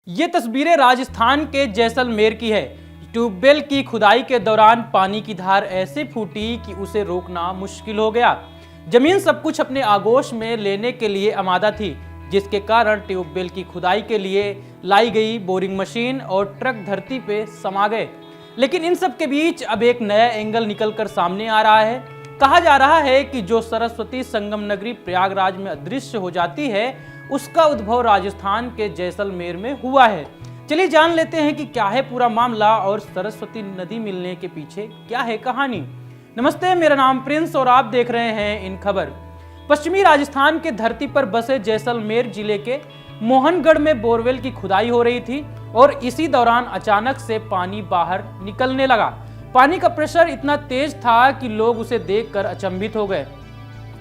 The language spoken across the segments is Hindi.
ये तस्वीरें राजस्थान के जैसलमेर की है। ट्यूबवेल की खुदाई के दौरान पानी की धार ऐसे फूटी कि उसे रोकना मुश्किल हो गया। जमीन सब कुछ अपने आगोश में लेने के लिए आमादा थी, जिसके कारण ट्यूबवेल की खुदाई के लिए लाई गई बोरिंग मशीन और ट्रक धरती पे समा गए। लेकिन इन सब के बीच अब एक नया एंगल निकलकर सामने आ रहा है। कहा जा रहा है कि जो सरस्वती संगम नगरी प्रयागराज में अदृश्य हो जाती है, उसका उद्भव राजस्थान के जैसलमेर में हुआ है। चलिए जान लेते हैं कि क्या है पूरा मामला और सरस्वती नदी मिलने के पीछे क्या है कहानी। नमस्ते, मेरा नाम प्रिंस और आप देख रहे हैं इन खबर। पश्चिमी राजस्थान के धरती पर बसे जैसलमेर जिले के मोहनगढ़ में बोरवेल की खुदाई हो रही थी और इसी दौरान अचानक से पानी बाहर निकलने लगा। पानी का प्रेशर इतना तेज था कि लोग उसे देखकर अचंभित हो गए।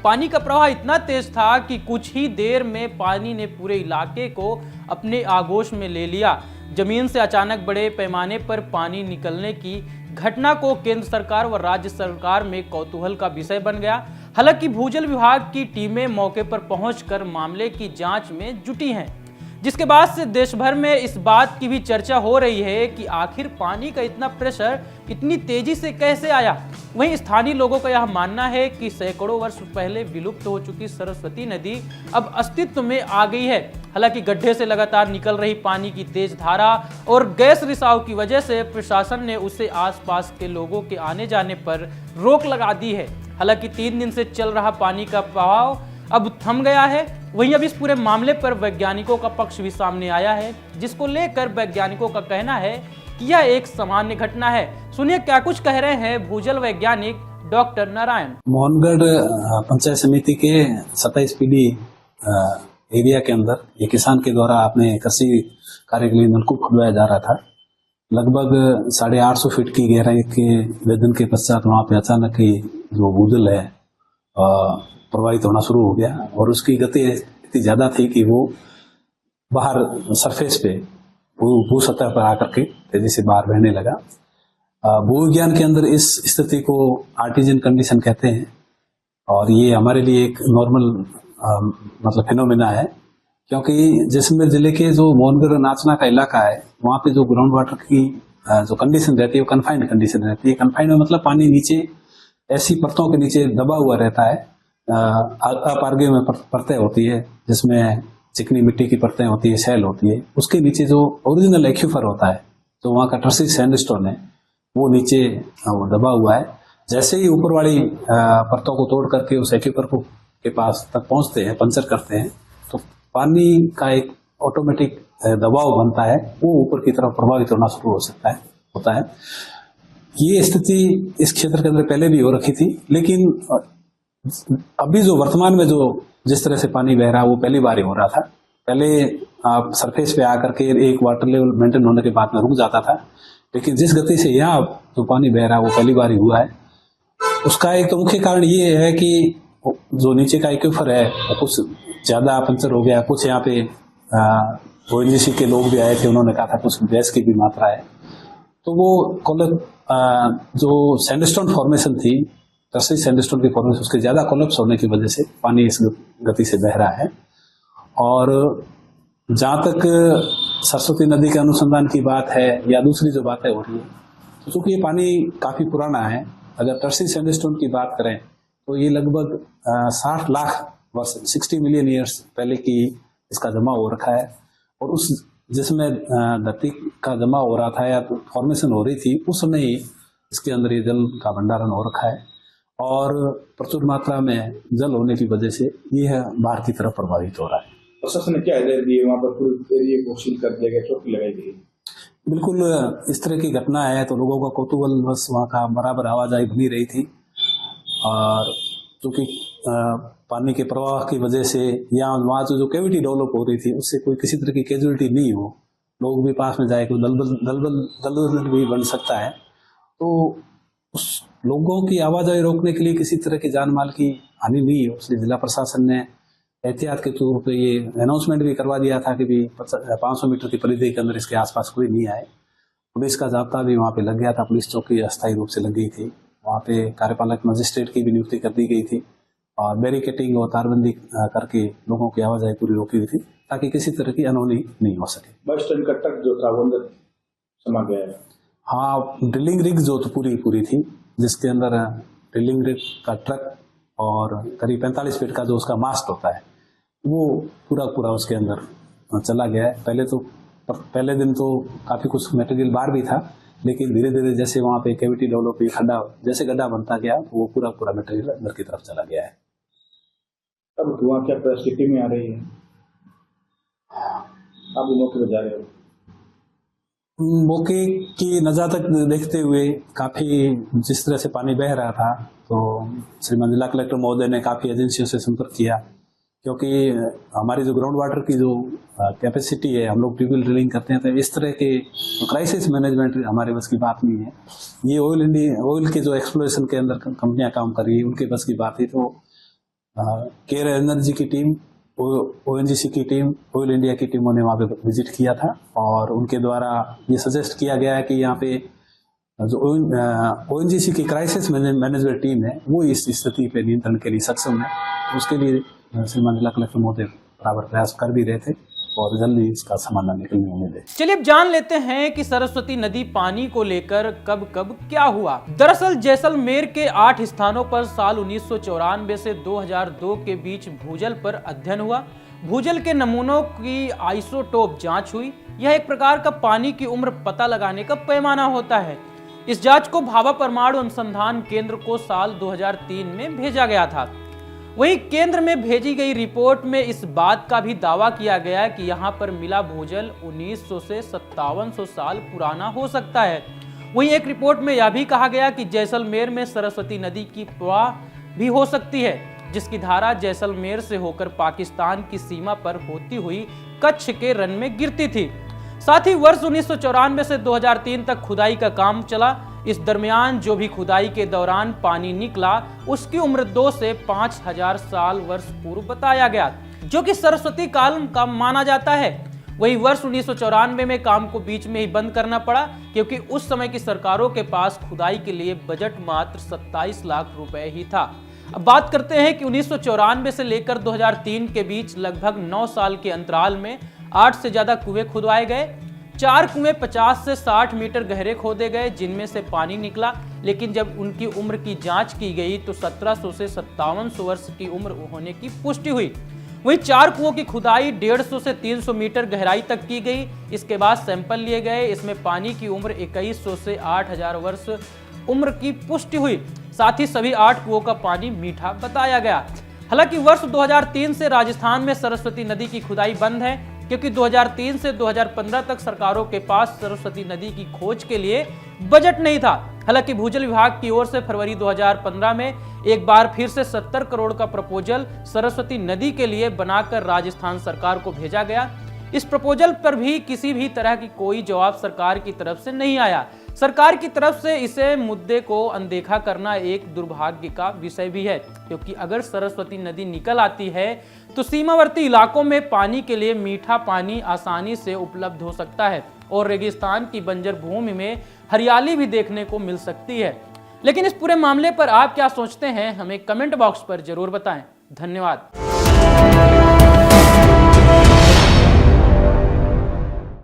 पानी का प्रवाह इतना तेज था कि कुछ ही देर में पानी ने पूरे इलाके को अपने आगोश में ले लिया। जमीन से अचानक बड़े पैमाने पर पानी निकलने की घटना को केंद्र सरकार व राज्य सरकार में कौतूहल का विषय बन गया। हालांकि भूजल विभाग की टीमें मौके पर पहुंचकर मामले की जांच में जुटी हैं, जिसके बाद से देश भर में इस बात की भी चर्चा हो रही है कि आखिर पानी का इतना प्रेशर इतनी तेजी से कैसे आया। वहीं स्थानीय लोगों का यह मानना है कि सैकड़ों वर्ष पहले विलुप्त हो चुकी सरस्वती नदी अब अस्तित्व में आ गई है। हालांकि गड्ढे से लगातार निकल रही पानी की तेज धारा और गैस रिसाव की वजह से प्रशासन ने उसे आसपास के लोगों के आने जाने पर रोक लगा दी है। हालांकि 3 दिन से चल रहा पानी का बहाव अब थम गया है। वहीं अब इस पूरे मामले पर वैज्ञानिकों का पक्ष भी सामने आया है, जिसको लेकर वैज्ञानिकों का कहना है कि यह एक सामान्य घटना है। सुनिए क्या कुछ कह रहे हैं भूजल वैज्ञानिक डॉक्टर नारायण। मोहनगढ़ पंचायत समिति के 27 पीडी एरिया के अंदर ये किसान के द्वारा अपने कृषि कार्य के लिए नलकूप खुदवाया जा रहा था। लगभग 850 फीट की गहराई के वेदन के पश्चात वहां पे अचानक ही जो भूजल है प्रवाहित होना शुरू हो गया और उसकी गति इतनी ज्यादा थी कि वो बाहर सरफेस पे भू सतह पर आकर के तेजी से बाहर बहने लगा। भूविज्ञान के अंदर इस स्थिति को आर्टिजन कंडीशन कहते हैं और ये हमारे लिए एक नॉर्मल मतलब फिनोमिना है, क्योंकि जैसलमेर जिले के जो मोहनगढ़ नाचना का इलाका है वहाँ पे जो ग्राउंड वाटर की जो कंडीशन रहती है वो कन्फाइंड कंडीशन रहती है। कन्फाइंड में मतलब पानी नीचे ऐसी परतों के नीचे दबा हुआ रहता है। अपारगीय में परतें होती है जिसमें चिकनी मिट्टी की परतें होती है, शैल होती है। उसके नीचे जो ओरिजिनल एक्यूफर होता है, जो वहाँ का टर्सी सैंडस्टोन है, वो नीचे दबा हुआ है। जैसे ही ऊपर वाली परतों को तोड़ करके उस एक्यूफर को के पास तक पहुंचते हैं, पंचर करते हैं, तो पानी का एक ऑटोमेटिक दबाव बनता है, वो ऊपर की तरफ प्रभावित होना शुरू होता है। ये स्थिति इस क्षेत्र के अंदर पहले भी हो रखी थी, लेकिन अभी जो वर्तमान में जो जिस तरह से पानी बह रहा है वो पहली बार ही हो रहा था। पहले आप सरफेस पे आकर के एक वाटर लेवल मेंटेन होने के बाद में रुक जाता था, लेकिन जिस गति से यहाँ जो पानी बह रहा है वो पहली बार ही हुआ है। उसका एक तो मुख्य कारण ये है कि जो नीचे का एक्यूफर है वो कुछ ज्यादा पंचर हो गया। कुछ यहाँ पे ओएनजीसी के लोग भी आए थे, उन्होंने कहा था कुछ गैस की भी मात्रा है, तो वो जो सैंडस्टोन फॉर्मेशन थी, टर्सी सैंडस्टोन की फॉर्मेशन, उसके ज्यादा कोलैप्स होने की वजह से पानी इस गति से बह रहा है। और जहां तक सरस्वती नदी के अनुसंधान की बात है या दूसरी जो बातें हो रही है, तो चूंकि ये पानी काफी पुराना है, अगर टर्सी सैंडस्टोन की बात करें तो ये लगभग 60 लाख वर्ष 60 मिलियन ईयर्स पहले की इसका जमा हो रखा है। और उस जिसमें धरती का जमा हो रहा था या फॉर्मेशन हो रही थी, उस समय ही इसके अंदर ये जल का भंडारण हो रखा है और प्रचुर मात्रा में जल होने की वजह से यह बाहर की तरफ प्रभावित हो रहा है। प्रशासन ने क्या हिदायत दी है? वहाँ पर पूरे एरिया को सील कर दिया गया, चौकी लगाई गई? बिल्कुल, इस तरह की घटना है तो लोगों का कौतूहल बस वहाँ का बराबर आवाजाही बनी रही थी। और क्योंकि पानी के प्रवाह की वजह से या वहाँ जो कैविटी डेवलप हो रही थी उससे कोई किसी तरह की कैजुअलिटी नहीं हो, लोग भी पास में जाए, कोई दलदल भी बन सकता है, तो उस लोगों की आवाजाही रोकने के लिए किसी तरह की जान माल की हानि नहीं हो, इसलिए जिला प्रशासन ने एहतियात के तौर पर ये अनाउंसमेंट भी करवा दिया था कि भी 500 मीटर की परिधि के अंदर इसके आसपास कोई नहीं आए। पुलिस का जाब्ता भी वहाँ पे लग गया था, पुलिस चौकी अस्थायी रूप से लग गई थी। वहाँ पे कार्यपालक मजिस्ट्रेट की भी नियुक्ति कर दी गई थी और बैरिकेटिंग और तारबंदी करके लोगों की आवाजाही पूरी रोकी थी ताकि किसी तरह की अनहोनी नहीं हो सके। बस स्टैंड का ट्रक जो था वो अंदर समा गया है। हाँ, ड्रिलिंग रिग जो तो पूरी थी, जिसके अंदर ड्रिलिंग रिग का ट्रक और करीब 45 फीट का जो उसका मास्ट होता है वो पूरा उसके अंदर चला गया है। पहले दिन तो काफी कुछ मटेरियल बाहर भी था, लेकिन धीरे धीरे जैसे वहाँ पे कैविटी डेवलप हुई, जैसे गड्ढा बनता गया वो पूरा मटेरियल अंदर की तरफ चला गया है। अब धुआं क्या परिस्थिति में आ रही है? आप मौके पर जा रहे हो? मौके की नजाकत देखते हुए काफी जिस तरह से पानी बह रहा था, तो श्रीमान जिला कलेक्टर महोदय ने काफी एजेंसियों से संपर्क किया, क्योंकि हमारी जो ग्राउंड वाटर की जो कैपेसिटी है, हम लोग ट्यूबवेल ड्रिलिंग करते हैं, तो इस तरह के क्राइसिस मैनेजमेंट हमारे बस की बात नहीं है। ये ऑयल के जो एक्सप्लोरेशन के अंदर कंपनियां काम कर रही है उनके बस की बात है। तो केयर एनर्जी की टीम, ओएनजीसी की टीम, ऑयल इंडिया की टीमों ने वहाँ पे विजिट किया था और उनके द्वारा ये सजेस्ट किया गया है कि यहाँ पे जो ओएनजीसी की क्राइसिस मैनेजमेंट टीम है वो इस स्थिति पे नियंत्रण के लिए सक्षम है। उसके लिए श्रीमान जिला कलेक्टर महोदय बराबर प्रयास कर भी रहे थे और जल्दी इसका समाधान निकलने की उम्मीद है। चलिए अब जान लेते हैं कि सरस्वती नदी पानी को लेकर कब क्या हुआ। दरअसल जैसलमेर के 8 स्थानों पर साल 1994 से 2002 के बीच भूजल पर अध्ययन हुआ। भूजल के नमूनों की आइसोटोप जांच हुई। यह एक प्रकार का पानी की उम्र पता लगाने का पैमाना होता है। इस जांच को भाभा परमाणु अनुसंधान केंद्र को साल 2003 में भेजा गया था। वहीं केंद्र में भेजी गई रिपोर्ट में इस बात का भी दावा किया गया कि यहां पर मिला भूजल 1900 से 5700 साल पुराना हो सकता है। वहीं एक रिपोर्ट में यह भी कहा गया कि जैसलमेर में सरस्वती नदी की प्रवाह भी हो सकती है, जिसकी धारा जैसलमेर से होकर पाकिस्तान की सीमा पर होती हुई कच्छ के रन में गिरती थी। साथ ही वर्ष 1994 से 2003 तक खुदाई का काम चला। इस दरमियान जो भी खुदाई के दौरान पानी निकला उसकी उम्र 2 से 5000 साल वर्ष पूर्व बताया गया, जो कि सरस्वती काल का माना जाता है। वही वर्ष 1994 में काम को बीच में ही बंद करना पड़ा, क्योंकि उस समय की सरकारों के पास खुदाई के लिए बजट मात्र 27 लाख रुपए ही था। अब बात करते हैं कि 1994 से लेकर 2003 के बीच लगभग 9 साल के अंतराल में 8 से ज्यादा कुएं खुदवाए गए। 4 कुएं 50 से 60 मीटर गहरे खोदे गए, जिनमें से पानी निकला। लेकिन जब उनकी उम्र की जांच की गई तो 1700 से 5700 वर्ष की उम्र होने की पुष्टि हुई। वहीं 4 कुओं की खुदाई 150 से 300 मीटर गहराई तक की गई। इसके बाद सैंपल लिए गए। इसमें पानी की उम्र 2100 से 8000 वर्ष उम्र की पुष्टि हुई। साथ ही सभी 8 कुओं का पानी मीठा बताया गया। हालांकि वर्ष 2003 से राजस्थान में सरस्वती नदी की खुदाई बंद है, क्योंकि 2003 से 2015 तक सरकारों के पास सरस्वती नदी की खोज के लिए बजट नहीं था। हालांकि भूजल विभाग की ओर से फरवरी 2015 में एक बार फिर से 70 करोड़ का प्रपोजल सरस्वती नदी के लिए बनाकर राजस्थान सरकार को भेजा गया। इस प्रपोजल पर भी किसी भी तरह की कोई जवाब सरकार की तरफ से नहीं आया। सरकार की तरफ से इसे मुद्दे को अनदेखा करना एक दुर्भाग्य का विषय भी है, क्योंकि अगर सरस्वती नदी निकल आती है तो सीमावर्ती इलाकों में पानी के लिए मीठा पानी आसानी से उपलब्ध हो सकता है और रेगिस्तान की बंजर भूमि में हरियाली भी देखने को मिल सकती है। लेकिन इस पूरे मामले पर आप क्या सोचते हैं, हमें कमेंट बॉक्स पर जरूर बताएं। धन्यवाद।